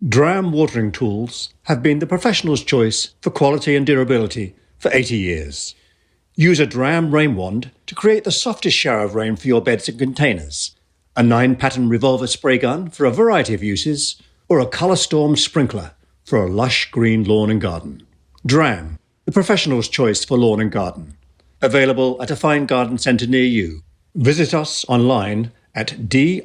Dram watering tools have been the professional's choice for quality and durability for 80 years. Use a Dram rain wand to create the softest shower of rain for your beds and containers, a 9-pattern revolver spray gun for a variety of uses, or a Colour Storm sprinkler for a lush green lawn and garden. Dram, the professional's choice for lawn and garden. Available at a fine garden centre near you. Visit us online at dramm.com.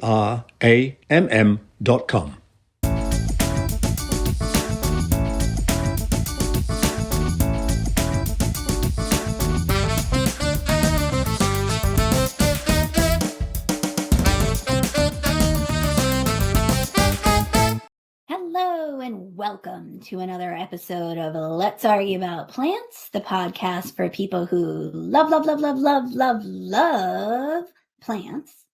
Hello and welcome to another episode of Let's Argue About Plants, the podcast for people who love plants.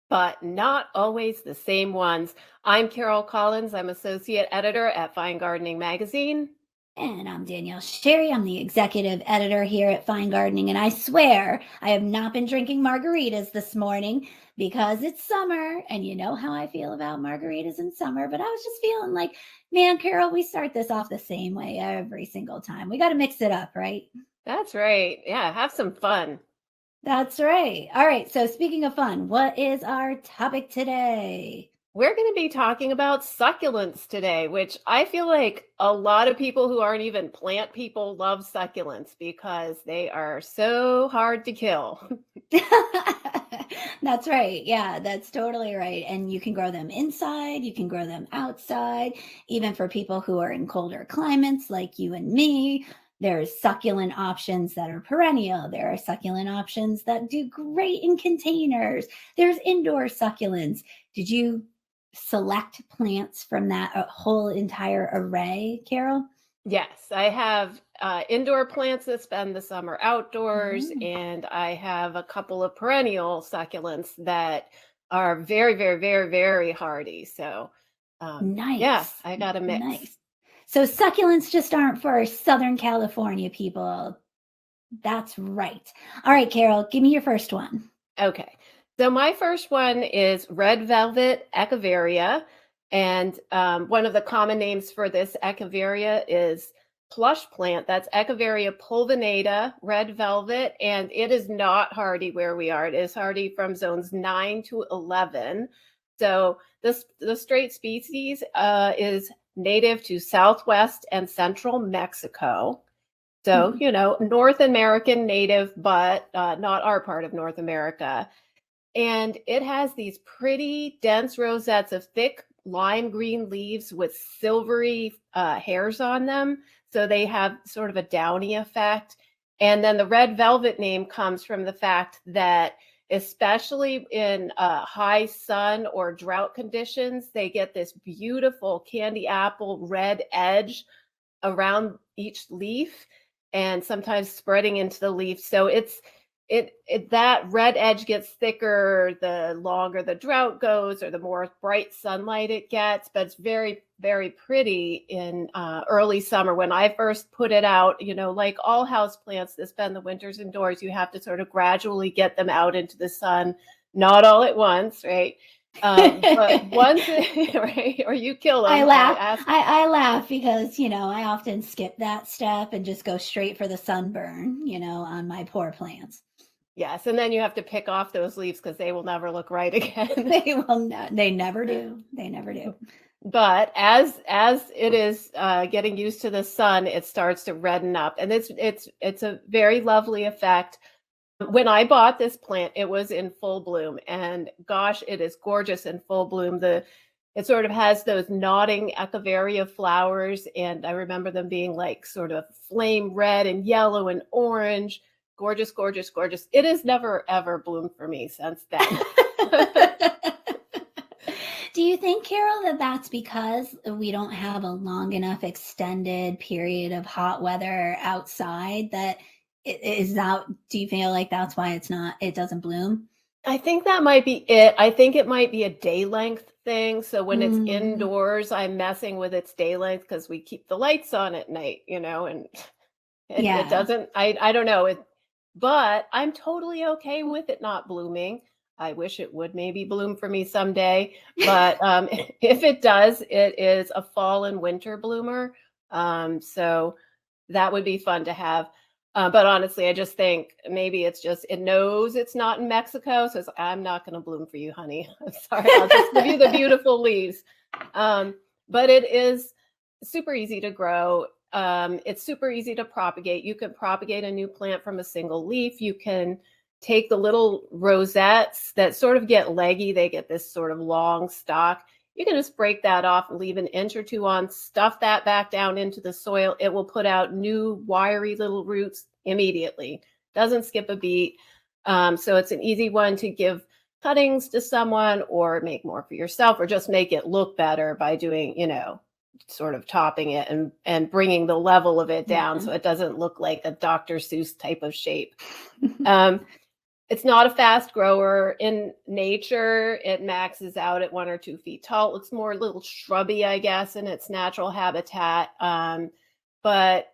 But not always the same ones. I'm Carol Collins. I'm associate editor at Fine Gardening Magazine. And I'm Danielle Sherry. I'm the executive editor here at Fine Gardening. And I swear I have not been drinking margaritas this morning because it's summer. And you know how I feel about margaritas in summer. But I was just feeling like, man, Carol, we start this off the same way every single time. We got to mix it up, right? That's right. Yeah, have some fun. That's right. All right. So speaking of fun, what is our topic today? We're going to be talking about succulents today, which I feel like a lot of people who aren't even plant people love succulents because they are so hard to kill. That's right. Yeah, that's totally right. And you can grow them inside, you can grow them outside, even for people who are in colder climates like you and me. There's succulent options that are perennial. There are succulent options that do great in containers. There's indoor succulents. Did you select plants from that whole entire array, Carol? Yes, I have indoor plants that spend the summer outdoors, and I have a couple of perennial succulents that are very, very, very, very hardy. So nice. Yeah, I got a mix. Nice. So succulents just aren't for Southern California people. That's right. All right, Carol, give me your first one. Okay. So my first one is red velvet echeveria. And one of the common names for this echeveria is plush plant. That's Echeveria pulvinata, red velvet. And it is not hardy where we are. It is hardy from zones 9 to 11. So the straight species is native to Southwest and Central Mexico. So, North American native, but not our part of North America. And it has these pretty dense rosettes of thick lime green leaves with silvery hairs on them. So they have sort of a downy effect. And then the red velvet name comes from the fact that especially in high sun or drought conditions, they get this beautiful candy apple red edge around each leaf and sometimes spreading into the leaf. So that red edge gets thicker the longer the drought goes or the more bright sunlight it gets, but it's very, very pretty in early summer. When I first put it out, like all house plants that spend the winters indoors, you have to sort of gradually get them out into the sun, not all at once, right? But once, right, or you kill them. I laugh because, I often skip that step and just go straight for the sunburn, on my poor plants. Yes, and then you have to pick off those leaves because they will never look right again. They will not. They never do. They never do. But as it is getting used to the sun, it starts to redden up, and it's a very lovely effect. When I bought this plant, it was in full bloom, and gosh, it is gorgeous in full bloom. It sort of has those nodding echeveria flowers, and I remember them being like sort of flame red and yellow and orange. Gorgeous, gorgeous, gorgeous. It has never, ever bloomed for me since then. Do you think, Carol, that that's because we don't have a long enough extended period of hot weather outside that do you feel like that's why it doesn't bloom? I think that might be it. I think it might be a day length thing. So when it's indoors, I'm messing with its day length because we keep the lights on at night, and it doesn't, I don't know. But I'm totally okay with it not blooming. I wish it would maybe bloom for me someday, but if it does, it is a fall and winter bloomer. So that would be fun to have. But honestly, I just think maybe it's just it knows it's not in Mexico, so I'm not going to bloom for you, honey. I'm sorry. I'll just give you the beautiful leaves. But it is super easy to grow. It's super easy to propagate. You can propagate a new plant from a single leaf. You can take the little rosettes that sort of get leggy. They get this sort of long stalk. You can just break that off and leave an inch or two on, stuff that back down into the soil. It will put out new wiry little roots immediately. Doesn't skip a beat. So it's an easy one to give cuttings to someone or make more for yourself, or just make it look better by doing, sort of topping it and bringing the level of it down so it doesn't look like a Dr. Seuss type of shape. It's not a fast grower. In nature, it maxes out at 1 or 2 feet tall. It looks more a little shrubby, I guess, in its natural habitat. But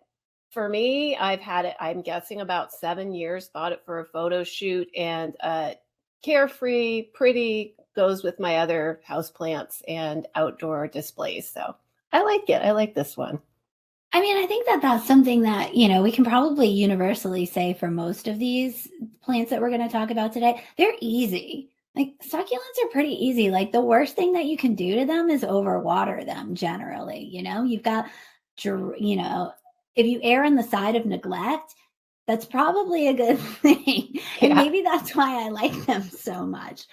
for me, I've had it, I'm guessing about 7 years, bought it for a photo shoot, and carefree, pretty, goes with my other houseplants and outdoor displays. So I like it. I like this one. I mean, I think that that's something that, we can probably universally say for most of these plants that we're going to talk about today. They're easy. Like succulents are pretty easy. Like the worst thing that you can do to them is overwater them generally. You've got, if you err on the side of neglect, that's probably a good thing. And maybe that's why I like them so much,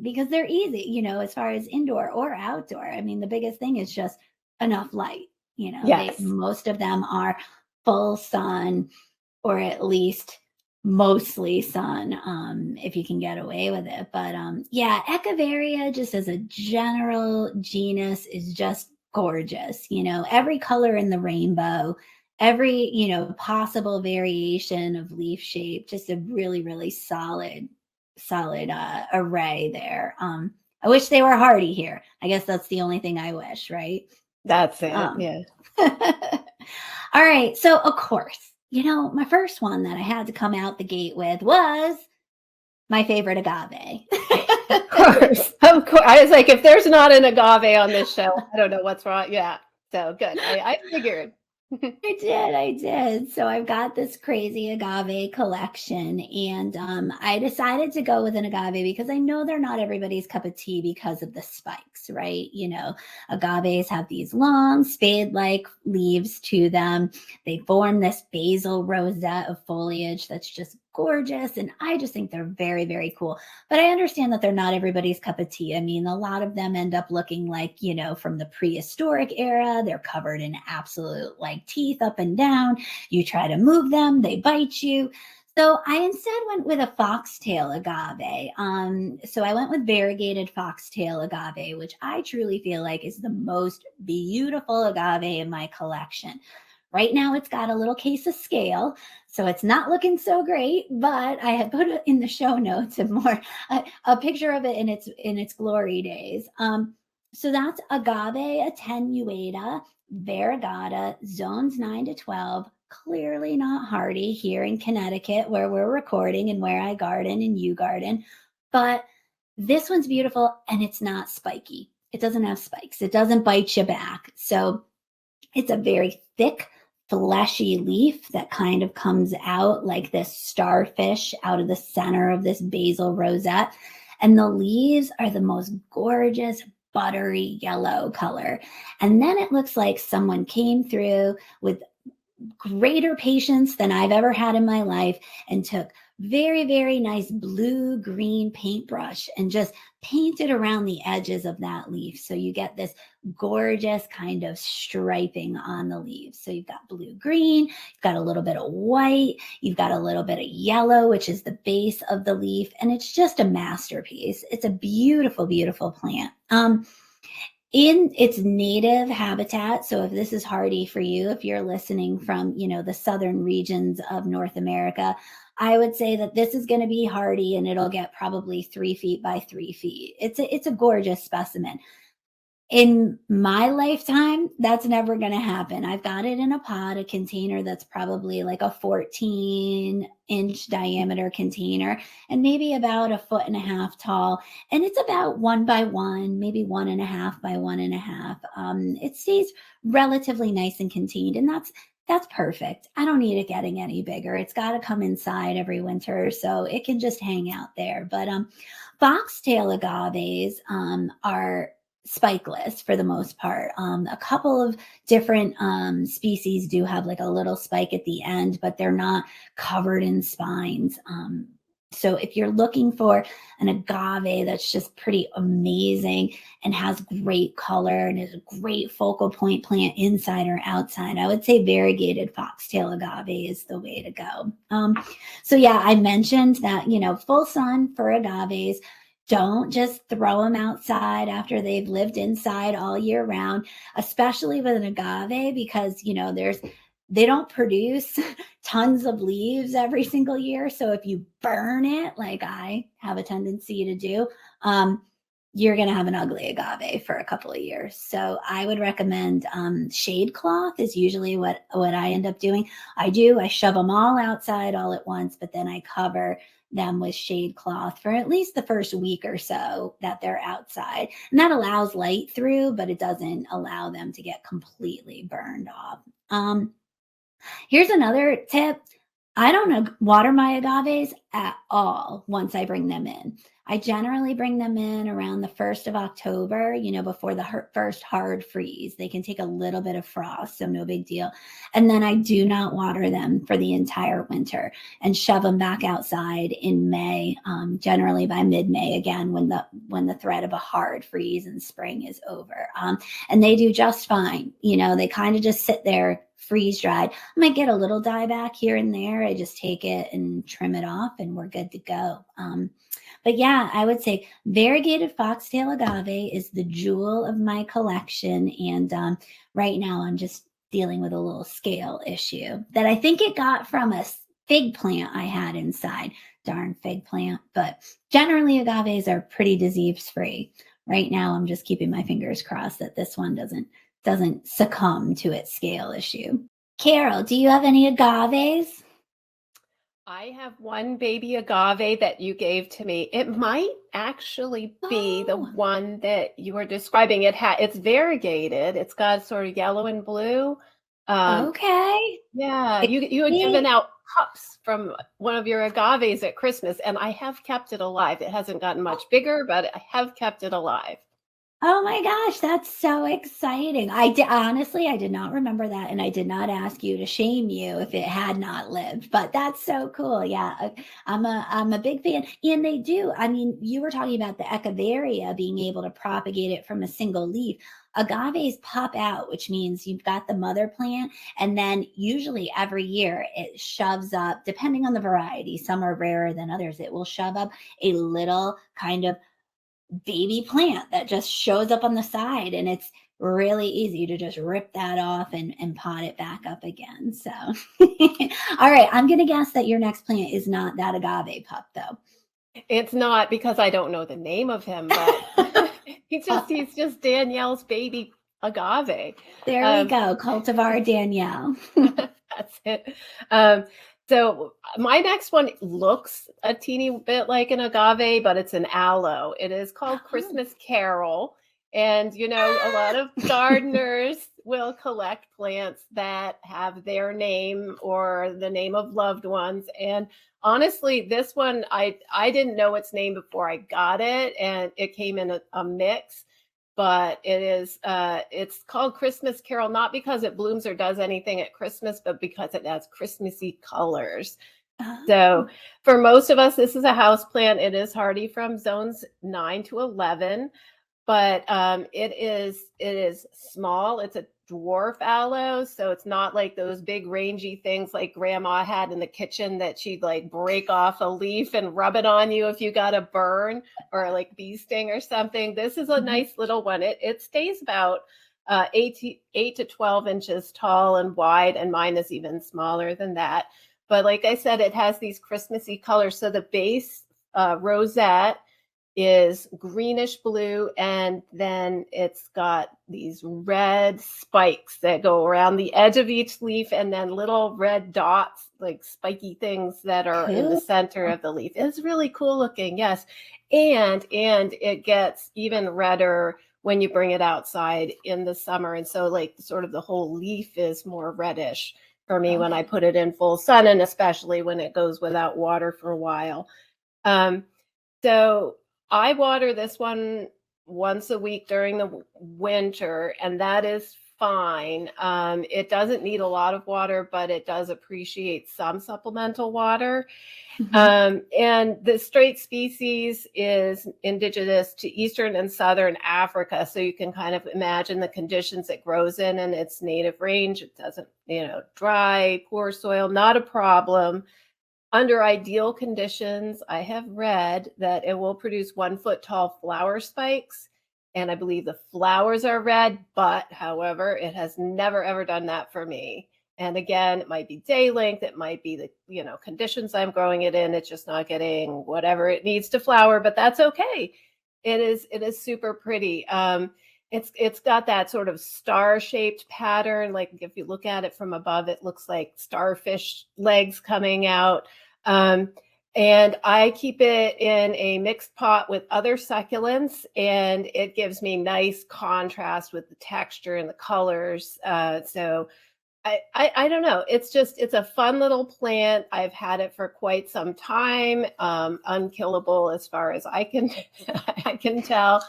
because they're easy, as far as indoor or outdoor. I mean, the biggest thing is just enough light. Yes. Most of them are full sun, or at least mostly sun, if you can get away with it. But Echeveria, just as a general genus, is just gorgeous. Every color in the rainbow, every possible variation of leaf shape, just a really, really solid array there. I wish they were hardy here. I guess that's the only thing I wish, right? That's it. Yeah. All right. So, of course, my first one that I had to come out the gate with was my favorite agave. Of course. I was like, if there's not an agave on this show, I don't know what's wrong. Yeah. So good. I figured. I did. So I've got this crazy agave collection, and I decided to go with an agave because I know they're not everybody's cup of tea because of the spikes, right? Agaves have these long spade-like leaves to them. They form this basal rosette of foliage that's just gorgeous, and I just think they're very, very cool. But I understand that they're not everybody's cup of tea. I mean, a lot of them end up looking like, from the prehistoric era. They're covered in absolute teeth up and down. You try to move them, they bite you. So I instead went with a foxtail agave. So I went with variegated foxtail agave, which I truly feel like is the most beautiful agave in my collection. Right now, it's got a little case of scale, so it's not looking so great. But I had put it in the show notes a picture of it in its glory days. So that's agave attenuata variegata, zones 9 to 12. Clearly not hardy here in Connecticut, where we're recording and where I garden and you garden. But this one's beautiful, and it's not spiky. It doesn't have spikes. It doesn't bite you back. So it's a very thick, fleshy leaf that kind of comes out like this starfish out of the center of this basal rosette. And the leaves are the most gorgeous, buttery yellow color. And then it looks like someone came through with greater patience than I've ever had in my life and took very, very nice blue-green paintbrush and just painted around the edges of that leaf. So you get this gorgeous kind of striping on the leaves. So you've got blue-green, you've got a little bit of white, you've got a little bit of yellow, which is the base of the leaf. And it's just a masterpiece. It's a beautiful, beautiful plant. In its native habitat, so if this is hardy for you, if you're listening from, the southern regions of North America, I would say that this is going to be hardy, and it'll get probably 3 feet by 3 feet. It's a gorgeous specimen. In my lifetime, that's never going to happen. I've got it in a pot, a container that's probably like a 14-inch diameter container and maybe about 1.5 feet tall. And it's about 1 by 1, maybe 1.5 by 1.5. It stays relatively nice and contained, and that's perfect. I don't need it getting any bigger. It's got to come inside every winter, so it can just hang out there. But foxtail agaves are spikeless for the most part. A couple of different species do have like a little spike at the end, but they're not covered in spines. So if you're looking for an agave that's just pretty amazing and has great color and is a great focal point plant inside or outside, I would say variegated foxtail agave is the way to go. So yeah, I mentioned that, full sun for agaves. Don't just throw them outside after they've lived inside all year round, especially with an agave, because they don't produce tons of leaves every single year. So if you burn it, like I have a tendency to do, you're going to have an ugly agave for a couple of years. So I would recommend shade cloth is usually what I end up doing. I shove them all outside all at once, but then I cover them with shade cloth for at least the first week or so that they're outside. And that allows light through, but it doesn't allow them to get completely burned off. Here's another tip. I don't water my agaves at all once I bring them in. I generally bring them in around the 1st of October, before the first hard freeze. They can take a little bit of frost, so no big deal. And then I do not water them for the entire winter and shove them back outside in May, generally by mid-May again, when the threat of a hard freeze in spring is over. And they do just fine. They kind of just sit there freeze dried. I might get a little dieback here and there. I just take it and trim it off and we're good to go. But yeah, I would say variegated foxtail agave is the jewel of my collection. And right now I'm just dealing with a little scale issue that I think it got from a fig plant I had inside. Darn fig plant. But generally agaves are pretty disease free. Right now I'm just keeping my fingers crossed that this one doesn't succumb to its scale issue. Carol, do you have any agaves? I have one baby agave that you gave to me. It might actually be the one that you were describing. It's variegated. It's got sort of yellow and blue. Okay. Yeah, you had given out cups from one of your agaves at Christmas, and I have kept it alive. It hasn't gotten much bigger, but I have kept it alive. Oh my gosh, that's so exciting. Honestly, I did not remember that, and I did not ask you to shame you if it had not lived, but that's so cool. Yeah, I'm a big fan. And they do. I mean, you were talking about the echeveria being able to propagate it from a single leaf. Agaves pop out, which means you've got the mother plant, and then usually every year it shoves up, depending on the variety, some are rarer than others, it will shove up a little kind of baby plant that just shows up on the side, and it's really easy to just rip that off and pot it back up again. So all right, I'm gonna guess that your next plant is not that agave pup though. It's not, because I don't know the name of him, but he's just Danielle's baby agave. There we go, cultivar Danielle. That's it. So my next one looks a teeny bit like an agave, but it's an aloe. It is called Christmas Carol. And, a lot of gardeners will collect plants that have their name or the name of loved ones. And honestly, this one, I didn't know its name before I got it, and it came in a mix. But it's called Christmas Carol, not because it blooms or does anything at Christmas, but because it has Christmassy colors. So for most of us, this is a house plant. It is hardy from zones 9 to 11, but it is small. It's a dwarf aloe, so it's not like those big rangy things like grandma had in the kitchen that she'd like break off a leaf and rub it on you if you got a burn or like bee sting or something. This is a nice little one. It stays about 8 to 12 inches tall and wide, and mine is even smaller than that. But like I said, it has these Christmassy colors. So the base rosette is greenish blue, and then it's got these red spikes that go around the edge of each leaf, and then little red dots, like spiky things that are in the center of the leaf. It's really cool looking, yes. And it gets even redder when you bring it outside in the summer. And so like sort of the whole leaf is more reddish for me when I put it in full sun, and especially when it goes without water for a while. So I water this one once a week during the winter, and that is fine. It doesn't need a lot of water, but it does appreciate some supplemental water. And the straight species is indigenous to Eastern and Southern Africa. So you can kind of imagine the conditions it grows in and its native range. It doesn't, dry, poor soil, not a problem. Under ideal conditions, I have read that it will produce 1 foot tall flower spikes. And I believe the flowers are red, but however, it has never, ever done that for me. And again, it might be day length, it might be the conditions I'm growing it in. It's just not getting whatever it needs to flower, but that's okay. It is super pretty. It's got that sort of star-shaped pattern. Like if you look at it from above, it looks like starfish legs coming out. And I keep it in a mixed pot with other succulents, and it gives me nice contrast with the texture and the colors. So I don't know. It's a fun little plant. I've had it for quite some time. Unkillable as far as I can I can tell.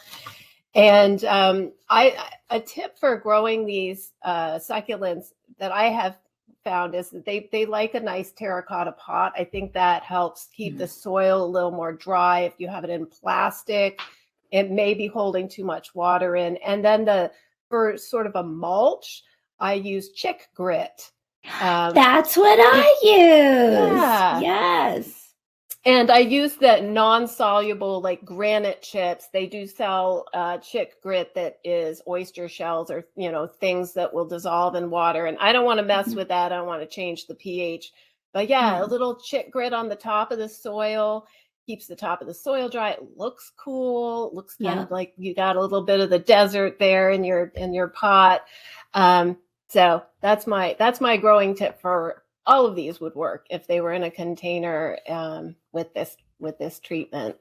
And a tip for growing these succulents that I have found is that they like a nice terracotta pot. I think that helps keep the soil a little more dry. If you have it in plastic, it may be holding too much water in. And then for sort of a mulch, I use chick grit. That's what I use. Yeah. Yes. And I use that non-soluble, like granite chips. They do sell chick grit that is oyster shells or, things that will dissolve in water. And I don't want to mess with that. I don't want to change the pH. But yeah, a little chick grit on the top of the soil keeps the top of the soil dry. It looks cool. It looks kind of like you got a little bit of the desert there in your pot. So that's my growing tip for all of these would work if they were in a container with this treatment.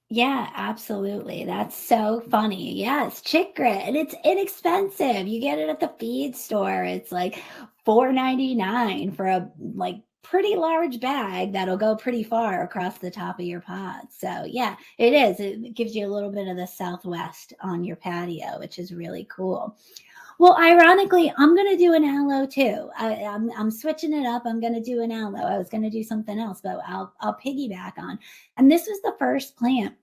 Yeah, absolutely. That's so funny. Yes, chick grit, and it's inexpensive. You get it at the feed store. It's like $4.99 for a pretty large bag that'll go pretty far across the top of your pot. So yeah, it is. It gives you a little bit of the Southwest on your patio, which is really cool. Well, ironically, I'm going to do an aloe too. I'm switching it up. I'm going to do an aloe. I was going to do something else, but I'll piggyback on. And this was the first plant.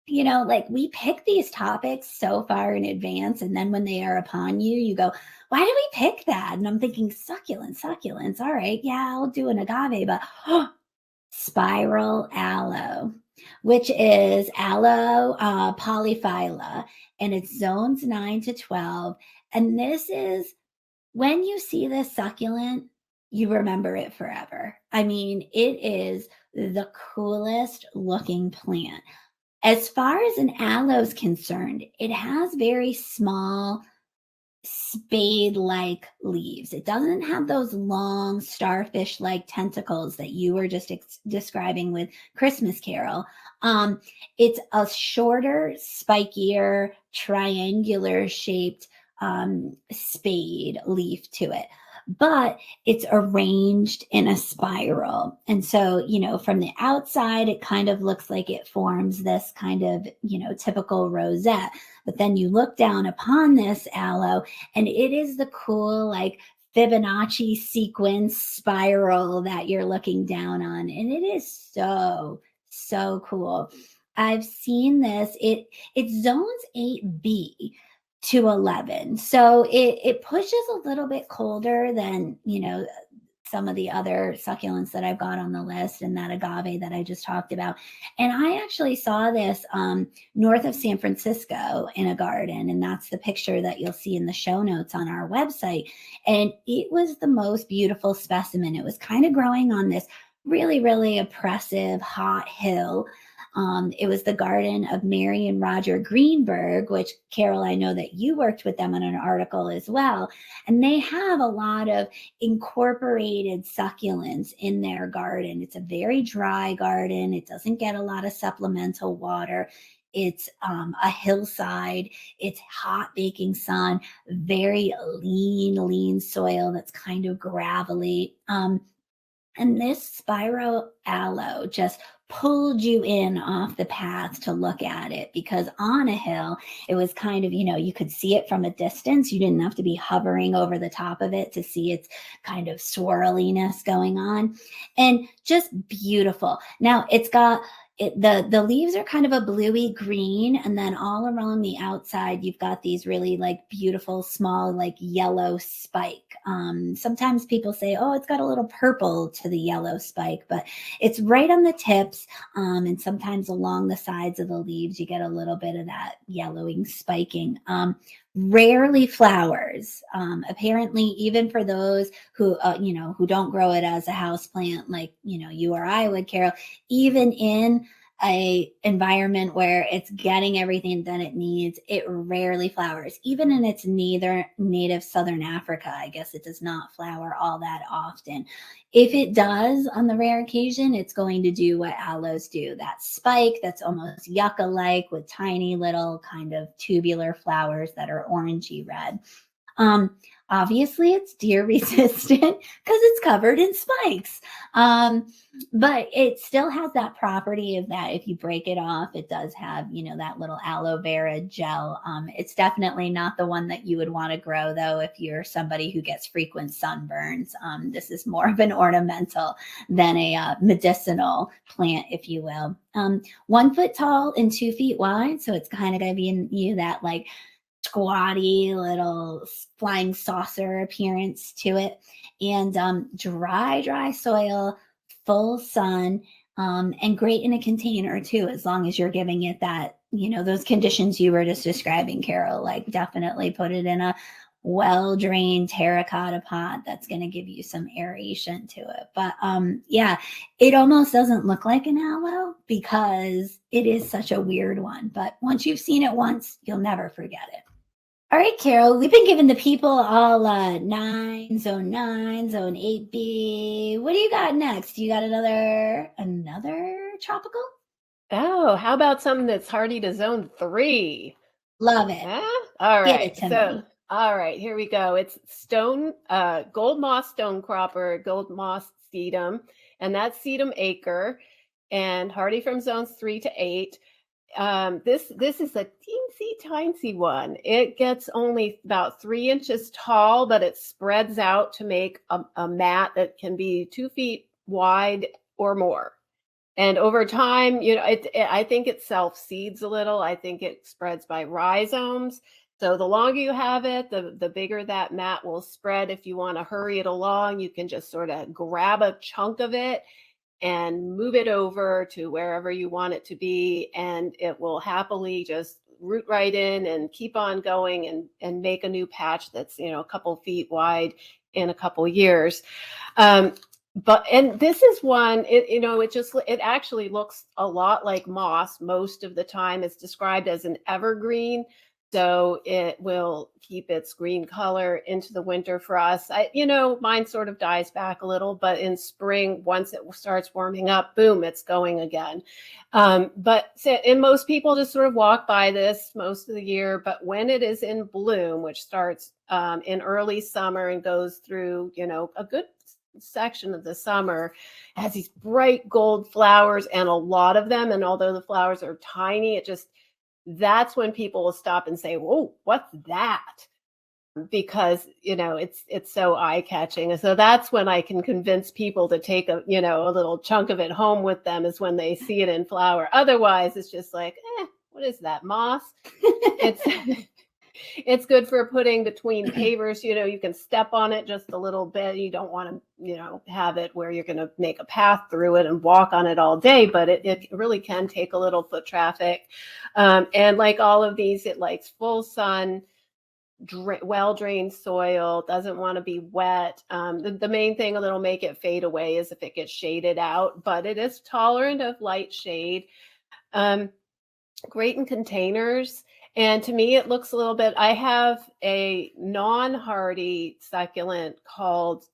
We pick these topics so far in advance, and then when they are upon you, you go, why did we pick that? And I'm thinking succulents. All right, yeah, I'll do an agave, but spiral aloe, which is aloe polyphylla, and it's zones 9 to 12. And this is, when you see this succulent, you remember it forever. I mean, it is the coolest looking plant. As far as an aloe is concerned, it has very small spade-like leaves. It doesn't have those long starfish-like tentacles that you were just describing with Christmas Carol. It's a shorter, spikier, triangular-shaped spade leaf to it, but it's arranged in a spiral. And so, from the outside, it kind of looks like it forms this kind of, typical rosette. But then you look down upon this aloe, and it is the cool, Fibonacci sequence spiral that you're looking down on. And it is so, so cool. I've seen this. It's zones 8B to 11. So it pushes a little bit colder than, some of the other succulents that I've got on the list, and that agave that I just talked about. And I actually saw this north of San Francisco in a garden, and that's the picture that you'll see in the show notes on our website. And it was the most beautiful specimen. It was kind of growing on this really, really oppressive hot hill. It was the garden of Mary and Roger Greenberg, which, Carol, I know that you worked with them on an article as well. And they have a lot of incorporated succulents in their garden. It's a very dry garden. It doesn't get a lot of supplemental water. It's a hillside. It's hot baking sun, very lean soil that's kind of gravelly. And this Spiro aloe just pulled you in off the path to look at it, because on a hill, it was kind of, you could see it from a distance. You didn't have to be hovering over the top of it to see its kind of swirliness going on, and just beautiful. Now it's got the leaves are kind of a bluey green, and then all around the outside you've got these really like beautiful small like yellow spike. Sometimes people say, oh, it's got a little purple to the yellow spike, but it's right on the tips, and sometimes along the sides of the leaves you get a little bit of that yellowing spiking. Rarely flowers. Apparently, even for those who who don't grow it as a house plant, like you or I would, Carol, even in a environment where it's getting everything that it needs, it rarely flowers. Even in its native Southern Africa, I guess it does not flower all that often. If it does, on the rare occasion, it's going to do what aloes do, that spike that's almost yucca-like with tiny little kind of tubular flowers that are orangey red. Obviously, it's deer resistant because it's covered in spikes. But it still has that property of that if you break it off, it does have, that little aloe vera gel. It's definitely not the one that you would want to grow, though, if you're somebody who gets frequent sunburns. This is more of an ornamental than a medicinal plant, if you will. 1 foot tall and 2 feet wide. So it's kind of going to be in that like squatty little flying saucer appearance to it, and dry soil, full sun, and great in a container too, as long as you're giving it that, those conditions you were just describing, Carol. Like definitely put it in a well-drained terracotta pot that's going to give you some aeration to it. But yeah, it almost doesn't look like an aloe because it is such a weird one, but once you've seen it once, you'll never forget it. All right, Carol, we've been giving the people all 9, zone 9, zone 8B. What do you got next? You got another tropical? Oh, how about something that's hardy to zone 3? Love it. Huh? All Give right. it to me. All right, here we go. It's gold moss stonecropper, gold moss sedum, and that's sedum acre, and hardy from zones 3 to 8. This is a teensy one. It gets only about 3 inches tall, but it spreads out to make a mat that can be 2 feet wide or more. And over time, I think it self-seeds a little. I think it spreads by rhizomes. So the longer you have it, the bigger that mat will spread. If you want to hurry it along, you can just sort of grab a chunk of it and move it over to wherever you want it to be, and it will happily just root right in and keep on going and make a new patch that's a couple feet wide in a couple years. And this is one, it actually looks a lot like moss most of the time. It's described as an evergreen, so it will keep its green color into the winter for us. Mine sort of dies back a little, but in spring, once it starts warming up, boom, it's going again. And most people just sort of walk by this most of the year, but when it is in bloom, which starts in early summer and goes through, a good section of the summer, has these bright gold flowers, and a lot of them. And although the flowers are tiny, that's when people will stop and say, whoa, what's that? Because, it's so eye-catching. And so that's when I can convince people to take a little chunk of it home with them, is when they see it in flower. Otherwise, it's just like, what is that, moss? It's good for putting between pavers. You can step on it just a little bit. You don't want to, have it where you're going to make a path through it and walk on it all day, but it really can take a little foot traffic. And like all of these, it likes full sun, well-drained soil, doesn't want to be wet. The main thing that'll make it fade away is if it gets shaded out, but it is tolerant of light shade. Great in containers. And to me, it looks a little bit, I have a non-hardy succulent called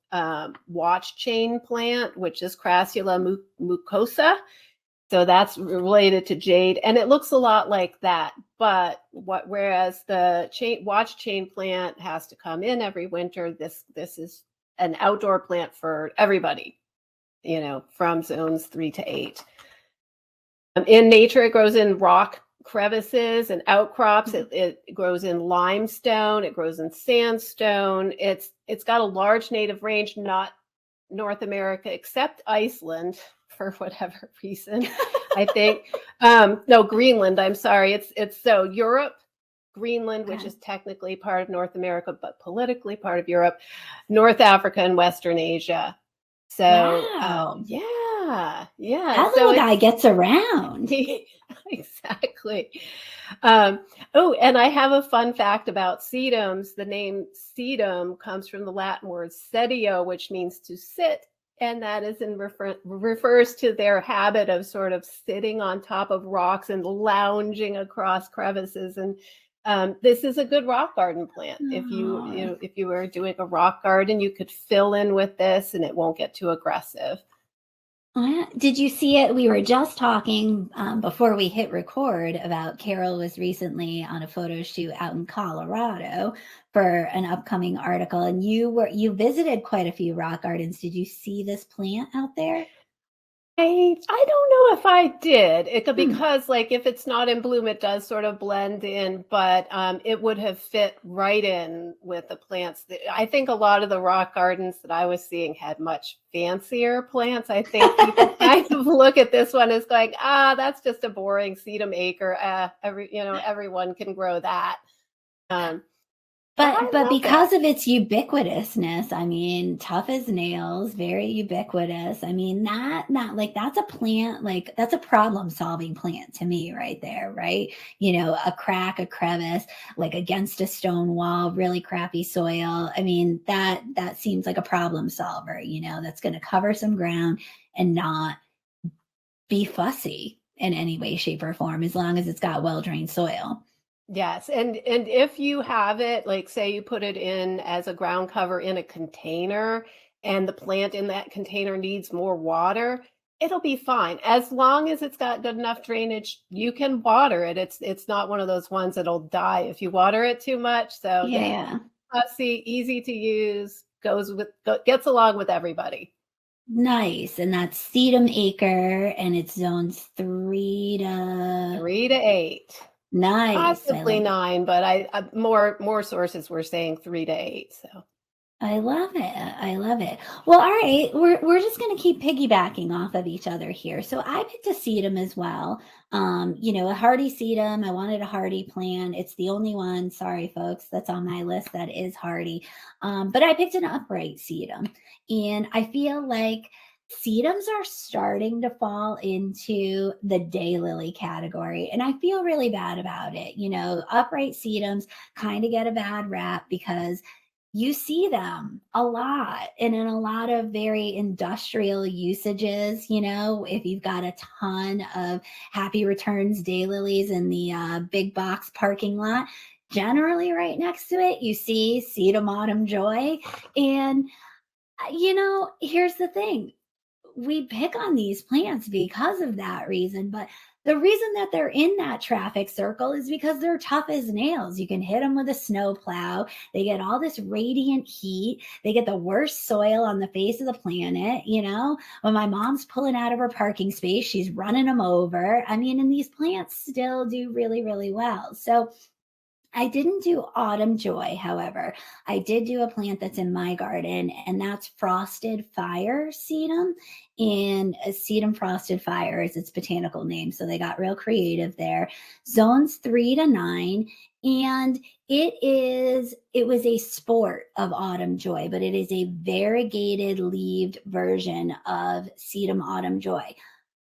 watch chain plant, which is Crassula mucosa. So that's related to jade, and it looks a lot like that. But whereas the watch chain plant has to come in every winter, this is an outdoor plant for everybody, from zones 3 to 8. In nature, it grows in rock crevices and outcrops. It grows in limestone. It grows in sandstone. It's got a large native range, not North America, except Iceland for whatever reason. I think no, Greenland. I'm sorry. It's so Europe, Greenland, which is technically part of North America, but politically part of Europe, North Africa, and Western Asia. So wow. Yeah. That little guy gets around. Exactly. And I have a fun fact about sedums. The name sedum comes from the Latin word sedio, which means to sit, and that is refers to their habit of sort of sitting on top of rocks and lounging across crevices. And this is a good rock garden plant. If you were doing a rock garden, you could fill in with this, and it won't get too aggressive. Did you see it? We were just talking before we hit record about Carol was recently on a photo shoot out in Colorado for an upcoming article, and you visited quite a few rock gardens. Did you see this plant out there? I don't know if I did. It could, because like if it's not in bloom, it does sort of blend in, but it would have fit right in with the plants. I think a lot of the rock gardens that I was seeing had much fancier plants. I think people kind of look at this one as going, that's just a boring sedum acre. Everyone can grow that. But because of its ubiquitousness, I mean, tough as nails, very ubiquitous. I mean, that's a plant, like that's a problem solving plant to me right there, right? A crack, a crevice, like against a stone wall, really crappy soil. I mean, that seems like a problem solver, that's going to cover some ground and not be fussy in any way, shape, or form, as long as it's got well-drained soil. Yes. And if you have it, like say you put it in as a ground cover in a container and the plant in that container needs more water, it'll be fine. As long as it's got good enough drainage, you can water it. It's not one of those ones that'll die if you water it too much. So yeah. Fussy, easy to use, gets along with everybody. Nice. And that's sedum acre, and it's zones 3 to 8. Nice. Possibly 9, but I more sources were saying 3 to 8. So I love it. Well, all right, we're just going to keep piggybacking off of each other here. So I picked a sedum as well. A hardy sedum. I wanted a hardy plant. It's the only one, sorry folks, that's on my list that is hardy. But I picked an upright sedum, and I feel like sedums are starting to fall into the daylily category, and I feel really bad about it. Upright sedums kind of get a bad rap because you see them a lot and in a lot of very industrial usages. If you've got a ton of Happy Returns daylilies in the big box parking lot, generally right next to it, you see sedum autumn joy. And, here's the thing. We pick on these plants because of that reason, but the reason that they're in that traffic circle is because they're tough as nails. You can hit them with a snowplow. They get all this radiant heat. They get the worst soil on the face of the planet. When my mom's pulling out of her parking space, she's running them over. I mean, and these plants still do really, really well. So I didn't do autumn joy, however. I did do a plant that's in my garden, and that's frosted fire sedum. And sedum frosted fire is its botanical name. So they got real creative there. Zones 3 to 9. And it was a sport of autumn joy, but it is a variegated leaved version of sedum autumn joy.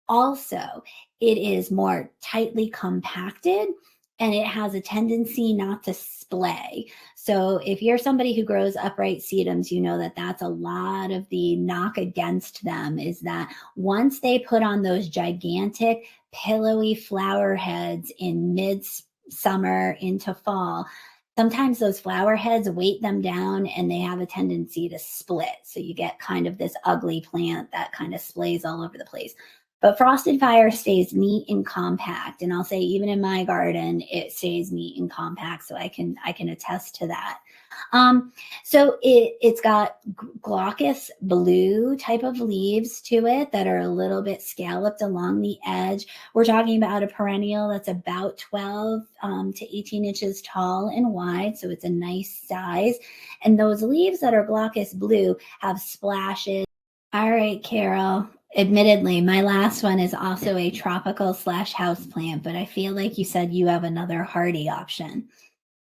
Also, it is more tightly compacted, and it has a tendency not to splay. So if you're somebody who grows upright sedums, you know that that's a lot of the knock against them, is that once they put on those gigantic pillowy flower heads in midsummer into fall, sometimes those flower heads weight them down and they have a tendency to split. So you get kind of this ugly plant that kind of splays all over the place. But Frosted Fire stays neat and compact. And I'll say even in my garden, it stays neat and compact. So I can attest to that. So it's got glaucous blue type of leaves to it that are a little bit scalloped along the edge. We're talking about a perennial that's about 12 to 18 inches tall and wide. So it's a nice size. And those leaves that are glaucous blue have splashes. All right, Carol. Admittedly, my last one is also a tropical / house plant, but I feel like you said you have another hardy option.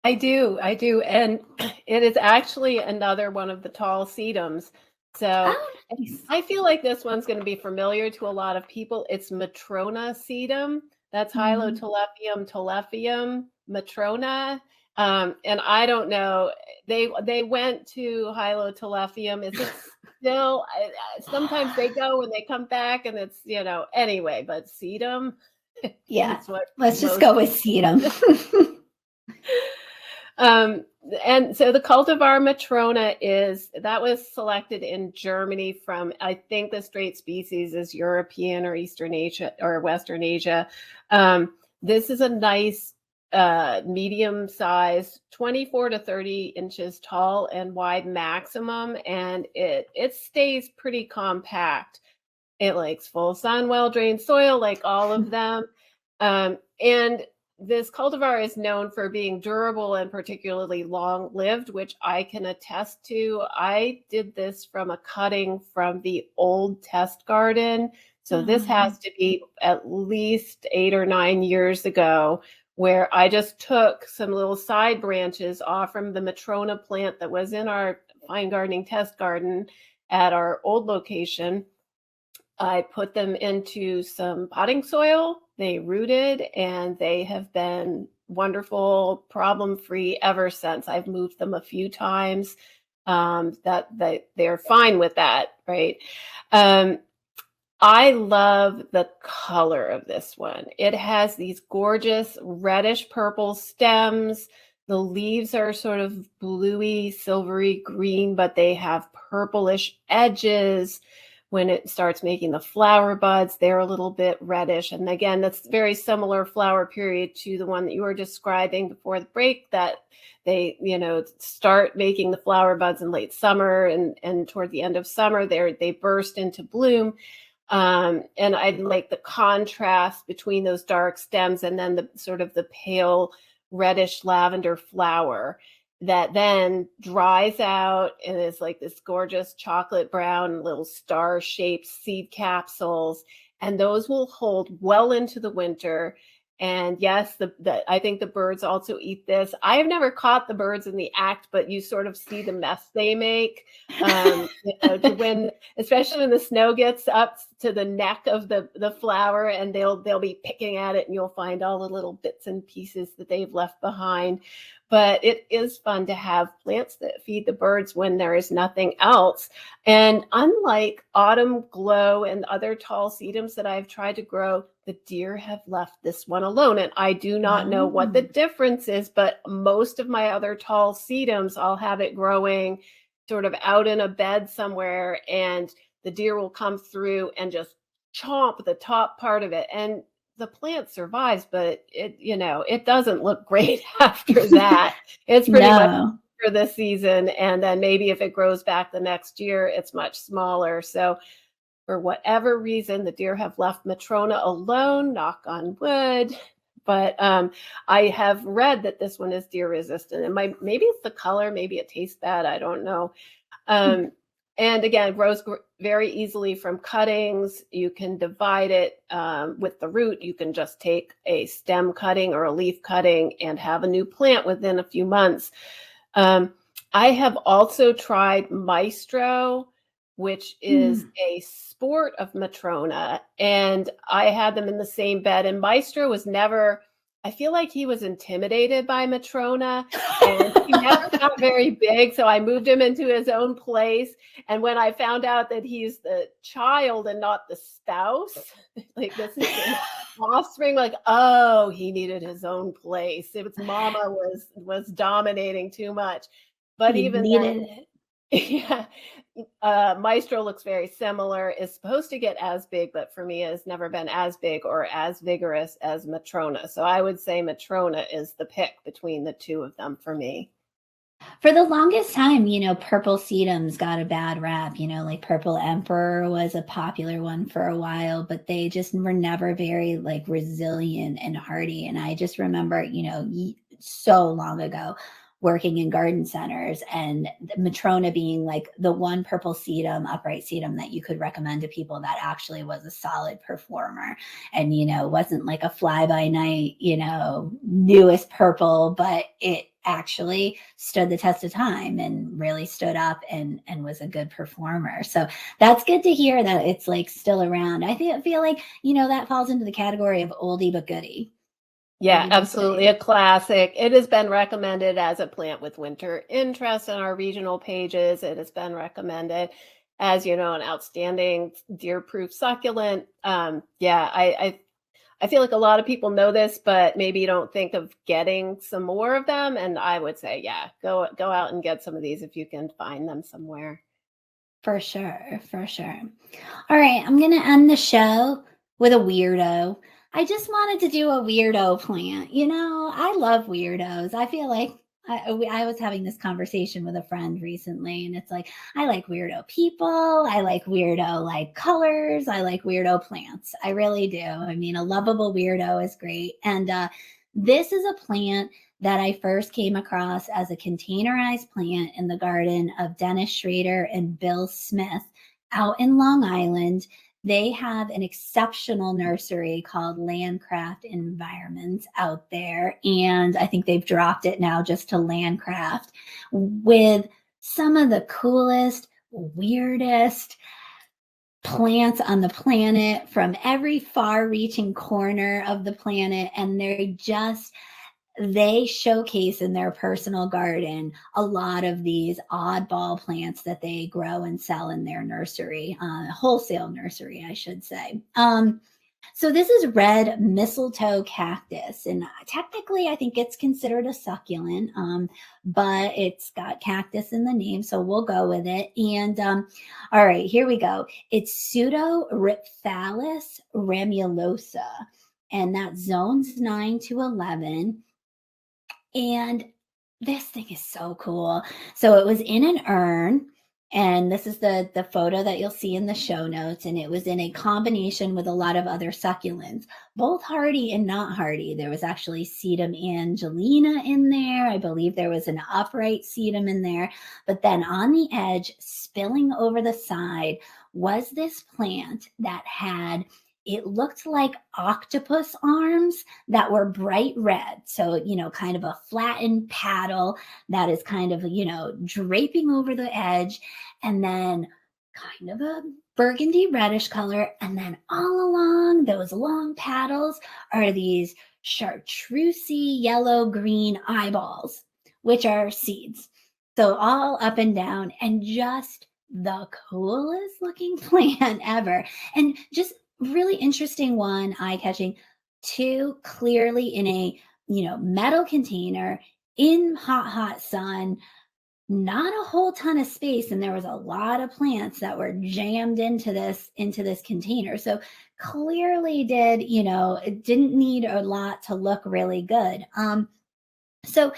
I do. And it is actually another one of the tall sedums. So nice. I feel like this one's going to be familiar to a lot of people. It's Matrona sedum. That's Hylotelephium telephium, Matrona. And I don't know, they went to Hylotelephium. Is it still, sometimes they go and they come back and it's, anyway, but sedum. Yeah, let's just go with sedum. And so the cultivar Matrona that was selected in Germany from, I think the straight species is European or Eastern Asia or Western Asia. This is a nice medium size, 24 to 30 inches tall and wide maximum, and it stays pretty compact. It likes full sun, well-drained soil, like all of them. And this cultivar is known for being durable and particularly long-lived, which I can attest to. I did this from a cutting from the old test garden. So this has to be at least 8 or 9 years ago, where I just took some little side branches off from the Matrona plant that was in our fine gardening test garden at our old location. I put them into some potting soil. They rooted and they have been wonderful, problem-free ever since. I've moved them a few times. That they're fine with that, right? I love the color of this one. It has these gorgeous reddish purple stems. The leaves are sort of bluey, silvery green, but they have purplish edges. When it starts making the flower buds, they're a little bit reddish. And again, that's very similar flower period to the one that you were describing before the break, that they, start making the flower buds in late summer and toward the end of summer, they burst into bloom. And I like the contrast between those dark stems and then the sort of the pale reddish lavender flower that then dries out and is like this gorgeous chocolate brown little star-shaped seed capsules. And those will hold well into the winter. And yes, I think the birds also eat this. I have never caught the birds in the act, but you sort of see the mess they make. Especially when the snow gets up to the neck of the flower, and they'll be picking at it, and you'll find all the little bits and pieces that they've left behind. But it is fun to have plants that feed the birds when there is nothing else. And unlike autumn glow and other tall sedums that I've tried to grow, the deer have left this one alone. And I do not know what the difference is, but most of my other tall sedums, I'll have it growing sort of out in a bed somewhere, and the deer will come through and just chomp the top part of it. And the plant survives, but it doesn't look great after that. It's pretty much for the season. And then maybe if it grows back the next year, it's much smaller. So for whatever reason, the deer have left Matrona alone, knock on wood. But I have read that this one is deer resistant. And maybe it's the color, maybe it tastes bad, I don't know. And again, grows very easily from cuttings. You can divide it with the root. You can just take a stem cutting or a leaf cutting and have a new plant within a few months. I have also tried Maestro, which is a sport of Matrona, and I had them in the same bed. And Maestro was never I feel like he was intimidated by Matrona, and he never got very big, so I moved him into his own place, and when I found out that he's the child and not the spouse, like, this is an offspring, like, oh, he needed his own place. It was mama was dominating too much. But He even needed it. yeah. Maestro looks very similar, is supposed to get as big, but for me has never been as big or as vigorous as Matrona. So I would say Matrona is the pick between the two of them for me. For the longest time, purple sedums got a bad rap, like purple emperor was a popular one for a while, but they just were never very like resilient and hardy. And I just remember, so long ago working in garden centers and the Matrona being like the one purple sedum, upright sedum that you could recommend to people that actually was a solid performer and, wasn't like a fly by night, newest purple, but it actually stood the test of time and really stood up and was a good performer. So that's good to hear that it's like still around. I feel like, that falls into the category of oldie but goodie. Yeah, Oldie but absolutely. goodie. A classic. It has been recommended as a plant with winter interest in our regional pages. It has been recommended as, an outstanding deer-proof succulent. Yeah, I feel like a lot of people know this, but maybe don't think of getting some more of them. And I would say, yeah, go out and get some of these if you can find them somewhere. For sure, for sure. All right, I'm going to end the show with a weirdo. I just wanted to do a weirdo plant. I love weirdos. I feel like I was having this conversation with a friend recently, and it's like, I like weirdo people. I like weirdo like colors. I like weirdo plants. I really do. I mean, a lovable weirdo is great. And this is a plant that I first came across as a containerized plant in the garden of Dennis Schrader and Bill Smith out in Long Island. They have an exceptional nursery called Landcraft Environments out there. And I think they've dropped it now just to Landcraft with some of the coolest, weirdest plants on the planet from every far reaching corner of the planet. And they showcase in their personal garden a lot of these oddball plants that they grow and sell in their nursery, wholesale nursery, I should say. So this is red mistletoe cactus, and technically I think it's considered a succulent, but it's got cactus in the name, so we'll go with it. And all right, here we go. It's Pseudoripthalis ramulosa, and that's zones 9 to 11. And this thing is so cool. So it was in an urn, and this is the photo that you'll see in the show notes. And it was in a combination with a lot of other succulents, both hardy and not hardy. There was actually sedum angelina in there. I believe there was an upright sedum in there. But then on the edge, spilling over the side, was this plant that had, it looked like octopus arms that were bright red. So, kind of a flattened paddle that is kind of, draping over the edge, and then kind of a burgundy reddish color. And then all along those long paddles are these chartreusey yellow green eyeballs, which are seeds. So all up and down, and just the coolest looking plant ever. And just really interesting one, eye-catching. Two, clearly in a metal container in hot sun, not a whole ton of space, and there was a lot of plants that were jammed into this container. So clearly it didn't need a lot to look really good. So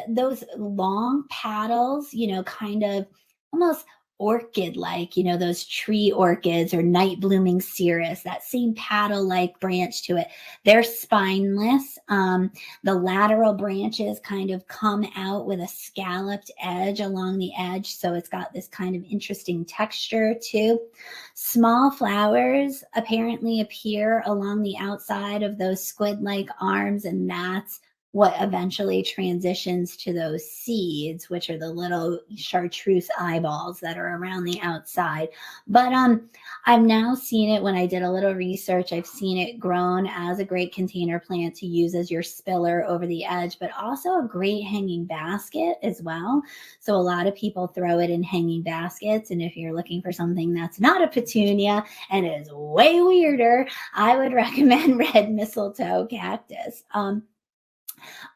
those long paddles, kind of almost orchid like, those tree orchids or night blooming cereus, that same paddle like branch to it. They're spineless. The lateral branches kind of come out with a scalloped edge along the edge. So it's got this kind of interesting texture too. Small flowers apparently appear along the outside of those squid like arms, and that's what eventually transitions to those seeds, which are the little chartreuse eyeballs that are around the outside. But I've now seen it when I did a little research. I've seen it grown as a great container plant to use as your spiller over the edge, but also a great hanging basket as well. So a lot of people throw it in hanging baskets. And if you're looking for something that's not a petunia and is way weirder, I would recommend red mistletoe cactus.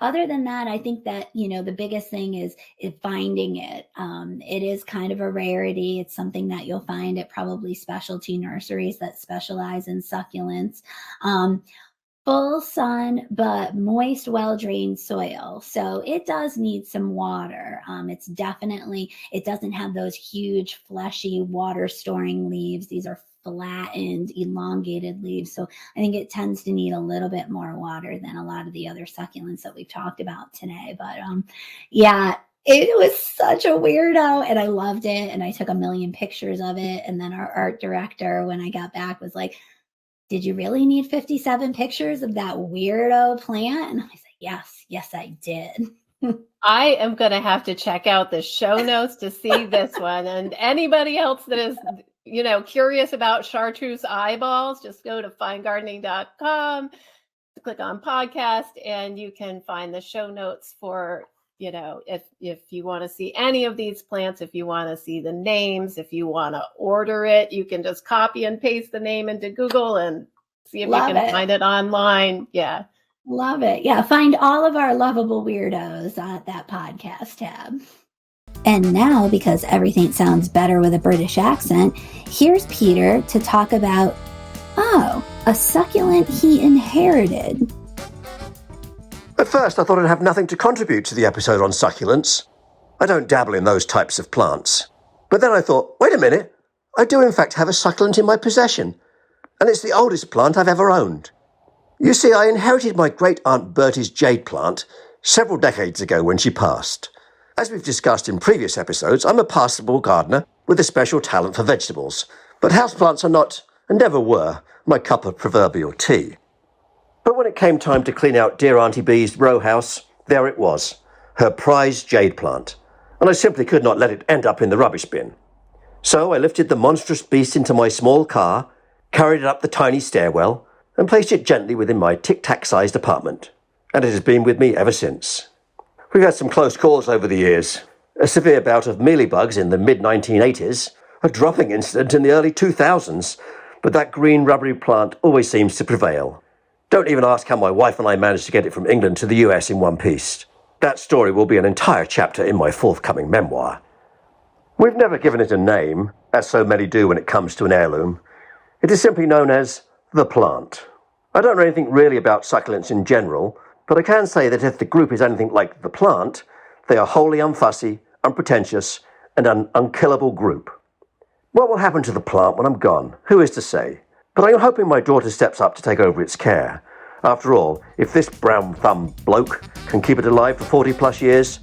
Other than that, I think that, the biggest thing is finding it. It is kind of a rarity. It's something that you'll find at probably specialty nurseries that specialize in succulents. Full sun, but moist, well-drained soil. So it does need some water. It doesn't have those huge, fleshy, water-storing leaves. These are flattened, elongated leaves. So I think it tends to need a little bit more water than a lot of the other succulents that we've talked about today. But yeah, it was such a weirdo and I loved it. And I took a million pictures of it. And then our art director, when I got back, was like, did you really need 57 pictures of that weirdo plant? And I was like, yes, I did. I am going to have to check out the show notes to see this one. And anybody else that is, curious about chartreuse eyeballs, just go to finegardening.com, click on podcast, and you can find the show notes for, if you want to see any of these plants, if you want to see the names, if you want to order it, you can just copy and paste the name into Google and see if you can find it online. Yeah. Love it. Yeah. Find all of our lovable weirdos at that podcast tab. And now, because everything sounds better with a British accent, here's Peter to talk about, a succulent he inherited. At first, I thought I'd have nothing to contribute to the episode on succulents. I don't dabble in those types of plants. But then I thought, wait a minute, I do in fact have a succulent in my possession, and it's the oldest plant I've ever owned. You see, I inherited my great-aunt Bertie's jade plant several decades ago when she passed. As we've discussed in previous episodes, I'm a passable gardener with a special talent for vegetables, but houseplants are not, and never were, my cup of proverbial tea. But when it came time to clean out dear Auntie Bee's row house, there it was, her prized jade plant, and I simply could not let it end up in the rubbish bin. So I lifted the monstrous beast into my small car, carried it up the tiny stairwell, and placed it gently within my tic-tac-sized apartment, and it has been with me ever since. We've had some close calls over the years, a severe bout of mealybugs in the mid-1980s, a dropping incident in the early 2000s, but that green rubbery plant always seems to prevail. Don't even ask how my wife and I managed to get it from England to the US in one piece. That story will be an entire chapter in my forthcoming memoir. We've never given it a name, as so many do when it comes to an heirloom. It is simply known as the plant. I don't know anything really about succulents in general, but I can say that if the group is anything like the plant, they are wholly unfussy, unpretentious, and an unkillable group. What will happen to the plant when I'm gone? Who is to say? But I'm hoping my daughter steps up to take over its care. After all, if this brown-thumbed bloke can keep it alive for 40 plus years,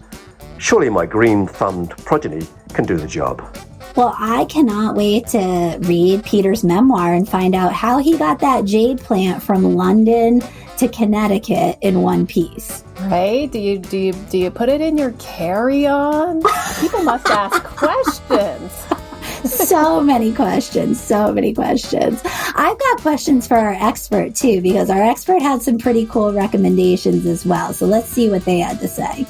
surely my green-thumbed progeny can do the job. Well, I cannot wait to read Peter's memoir and find out how he got that jade plant from London to Connecticut in one piece. Right? Do you put it in your carry-on? People must ask questions. So many questions. I've got questions for our expert too, because our expert had some pretty cool recommendations as well. So let's see what they had to say.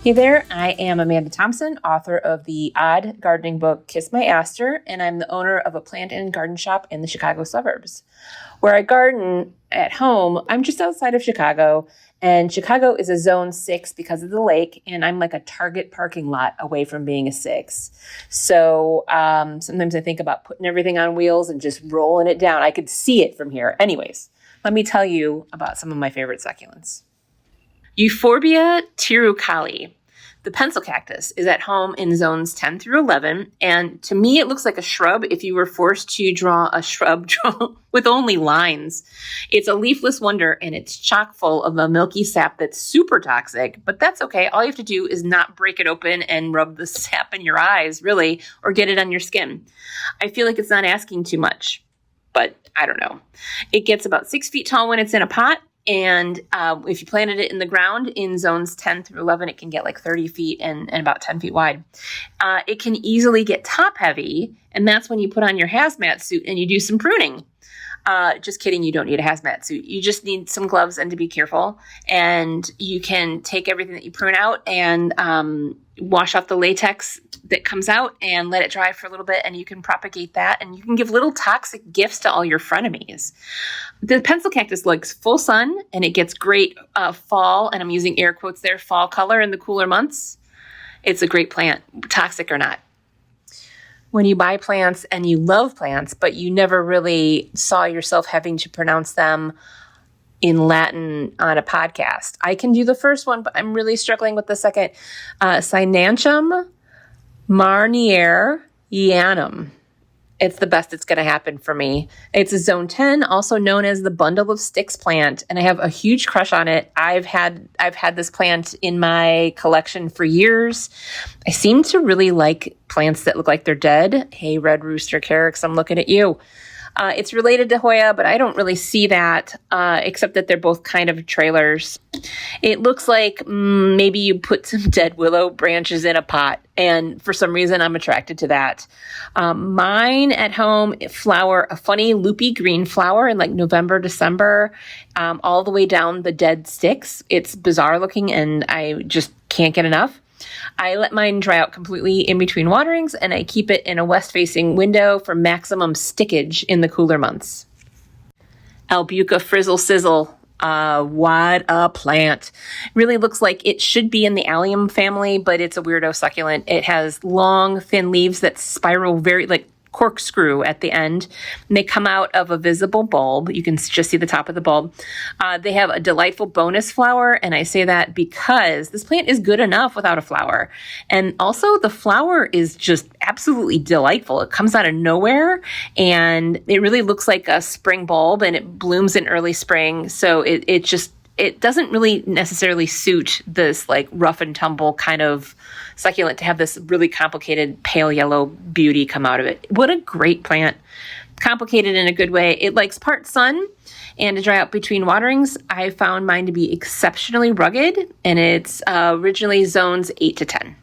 Hey there, I am Amanda Thompson, author of the odd gardening book, Kiss My Aster, and I'm the owner of a plant and garden shop in the Chicago suburbs. Where I garden at home, I'm just outside of Chicago, and Chicago is a zone 6 because of the lake, and I'm like a Target parking lot away from being a 6. So sometimes I think about putting everything on wheels and just rolling it down. I could see it from here. Anyways, let me tell you about some of my favorite succulents. Euphorbia tirucali. The pencil cactus is at home in zones 10 through 11, and to me it looks like a shrub if you were forced to draw a shrub with only lines. It's a leafless wonder, and it's chock full of a milky sap that's super toxic, but that's okay. All you have to do is not break it open and rub the sap in your eyes, really, or get it on your skin. I feel like it's not asking too much, but I don't know. It gets about 6 feet tall when it's in a pot, And if you planted it in the ground in zones 10 through 11, it can get like 30 feet and about 10 feet wide. It can easily get top heavy. And that's when you put on your hazmat suit and you do some pruning. Just kidding. You don't need a hazmat suit. You just need some gloves and to be careful. And you can take everything that you prune out and wash off the latex that comes out and let it dry for a little bit. And you can propagate that. And you can give little toxic gifts to all your frenemies. The pencil cactus likes full sun and it gets great fall. And I'm using air quotes there, fall color in the cooler months. It's a great plant, toxic or not. When you buy plants and you love plants, but you never really saw yourself having to pronounce them in Latin on a podcast. I can do the first one, but I'm really struggling with the second. Cynanchum marnier yanum. It's the best it's going to happen for me. It's a zone 10, also known as the bundle of sticks plant, and I have a huge crush on it. I've had this plant in my collection for years. I seem to really like plants that look like they're dead. Hey, Red Rooster Carex, I'm looking at you. It's related to Hoya, but I don't really see that, except that they're both kind of trailers. It looks like maybe you put some dead willow branches in a pot, and for some reason I'm attracted to that. Mine at home flower a funny loopy green flower in like November, December, all the way down the dead sticks. It's bizarre looking, and I just can't get enough. I let mine dry out completely in between waterings, and I keep it in a west-facing window for maximum stickage in the cooler months. Albuca Frizzle Sizzle. What a plant. Really looks like it should be in the allium family, but it's a weirdo succulent. It has long, thin leaves that spiral very like corkscrew at the end. And they come out of a visible bulb. You can just see the top of the bulb. They have a delightful bonus flower, and I say that because this plant is good enough without a flower. And also the flower is just absolutely delightful. It comes out of nowhere, and it really looks like a spring bulb, and it blooms in early spring. So it doesn't really necessarily suit this like rough and tumble kind of succulent to have this really complicated pale yellow beauty come out of it. What a great plant. Complicated in a good way. It likes part sun and to dry out between waterings. I found mine to be exceptionally rugged, and it's originally zones 8 to 10.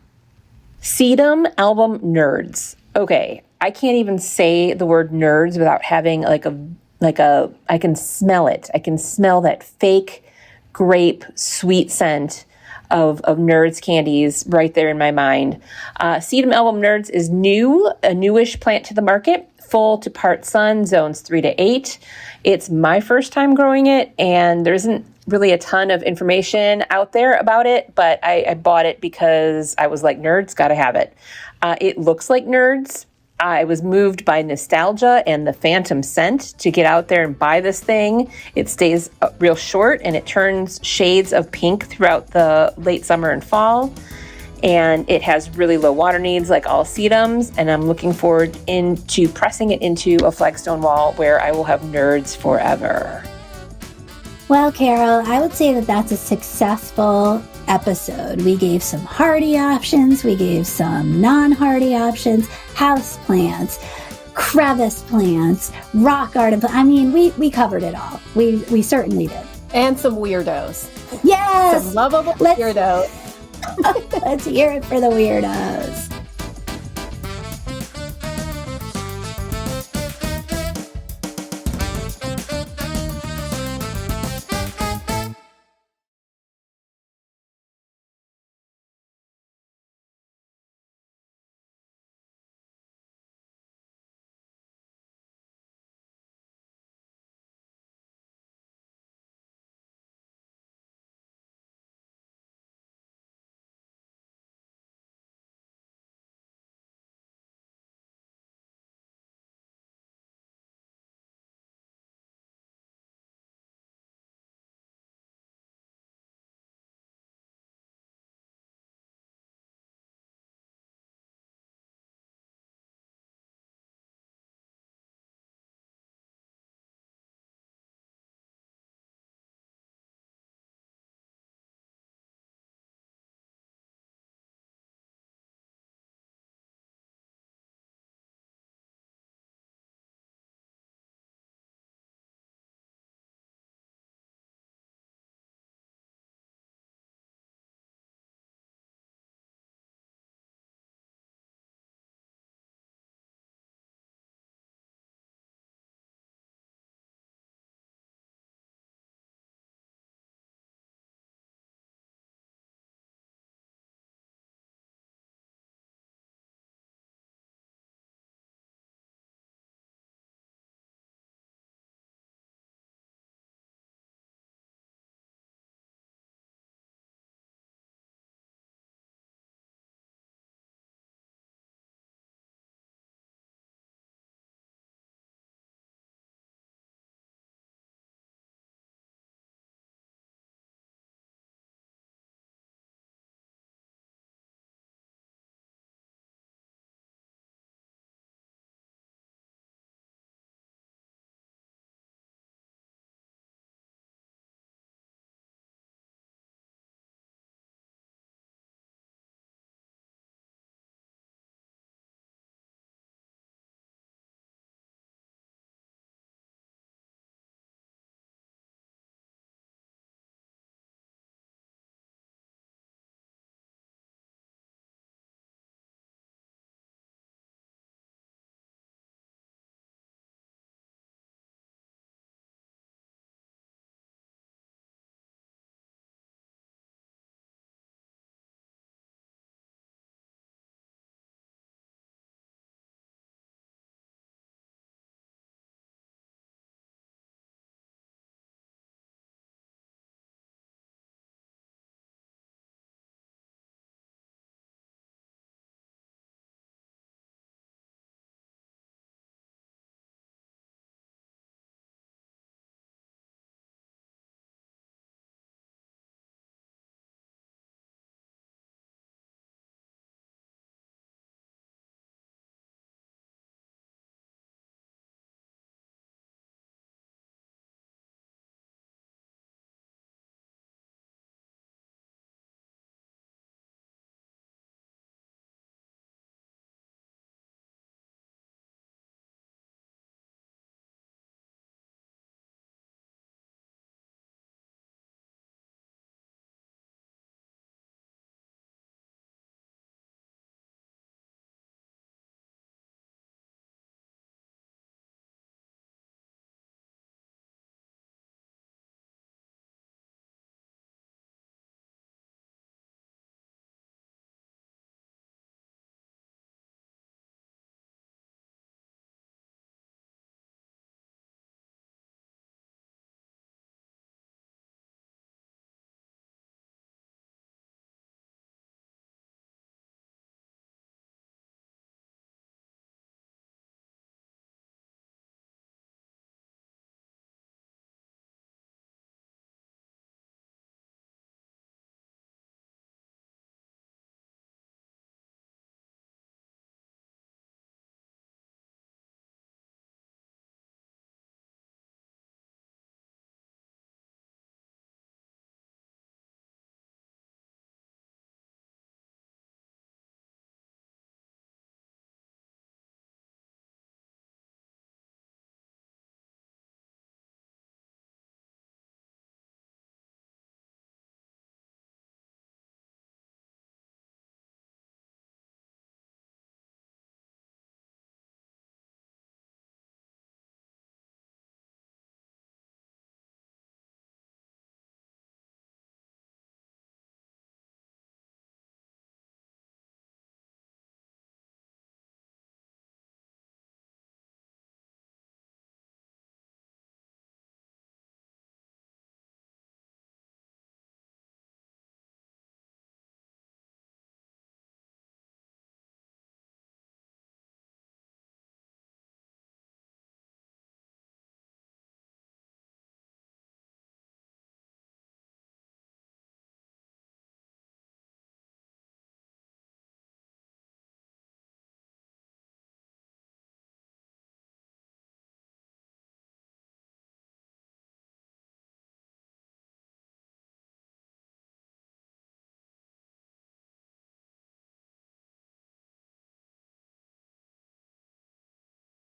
Sedum album nerds. Okay, I can't even say the word nerds without having I can smell it. I can smell that fake grape sweet scent of Nerds candies right there in my mind. Sedum album nerds is a newish plant to the market, full to part sun, zones 3 to 8. It's my first time growing it, and there isn't really a ton of information out there about it, but I bought it because I was like, nerds, gotta have it. It looks like nerds. I was moved by nostalgia and the phantom scent to get out there and buy this thing. It stays real short, and it turns shades of pink throughout the late summer and fall. And it has really low water needs like all sedums. And I'm looking forward into pressing it into a flagstone wall where I will have nerds forever. Well, Carol, I would say that that's a successful episode. We gave some hardy options, we gave some non-hardy options, house plants, crevice plants, rock garden plants. I mean, we covered it all. We certainly did. And some weirdos. Yes! Some lovable weirdos. Let's hear it for the weirdos.